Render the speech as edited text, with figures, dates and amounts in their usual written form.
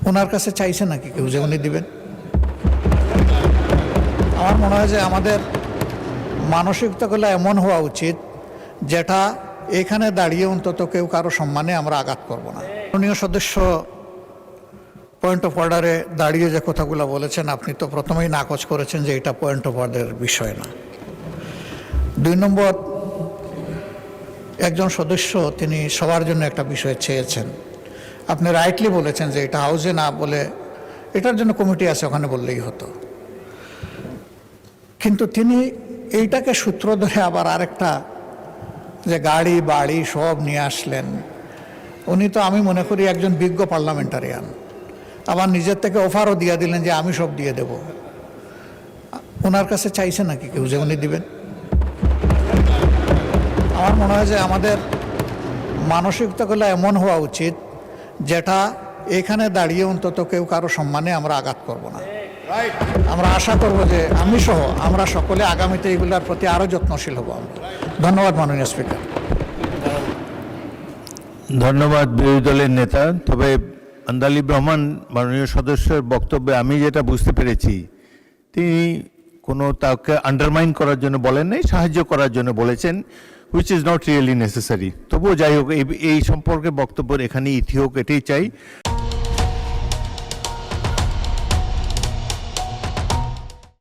ওনার কাছে চাইছে নাকি কেউ যে উনি দিবেন? আমার মনে হয় যে আমাদের মানসিকতাগুলো এমন হওয়া উচিত যেটা এখানে দাঁড়িয়ে অন্তত কেউ কারো সম্মানে আমরা আঘাত করব না। মাননীয় সদস্য পয়েন্ট অফ অর্ডারে দাঁড়িয়ে যে কথাগুলো বলেছেন, আপনি তো প্রথমেই নাকচ করেছেন যে এটা পয়েন্ট অফ অর্ডারের বিষয় না। 2 নম্বর, একজন সদস্য তিনি সবার জন্য একটা বিষয় চেয়েছেন। আপনি রাইটলি বলেছেন যে এটা হাউজে না বলে এটার জন্য কমিটি আছে, ওখানে বললেই হতো। কিন্তু তিনি এইটাকে সূত্র ধরে আবার আরেকটা যে গাড়ি বাড়ি সব নিয়ে আসলেন। উনি তো আমি মনে করি একজন বিজ্ঞ পার্লামেন্টারিয়ান। আবার নিজের থেকে অফারও দিয়ে দিলেন যে আমি সব দিয়ে দেব। ওনার কাছে চাইছে নাকি কেউ যে উনি দিবেন? আমার মনে হয় যে আমাদের মানসিকতাগুলো এমন হওয়া উচিত যেটা এখানে দাঁড়িয়ে অন্তত কেউ কারো সম্মানে আমরা আঘাত করব না। আমরা আশা করব যে আমি সহ আমরা সকলে আগামীতে এগুলোর প্রতি আরও যত্নশীল হব। ধন্যবাদ মাননীয় স্পিকার। ধন্যবাদ বিরোধী দলের নেতা। তবে আন্দালিব রহমান মাননীয় সদস্যের বক্তব্যে আমি যেটা বুঝতে পেরেছি, তিনি কোনো তাকে আন্ডারমাইন করার জন্য বলেন নাই, সাহায্য করার জন্য বলেছেন, which is not really necessary. তবুও যাই হোক, এই সম্পর্কে বক্তব্য এখানে ইতি হোক, এটাই চাই।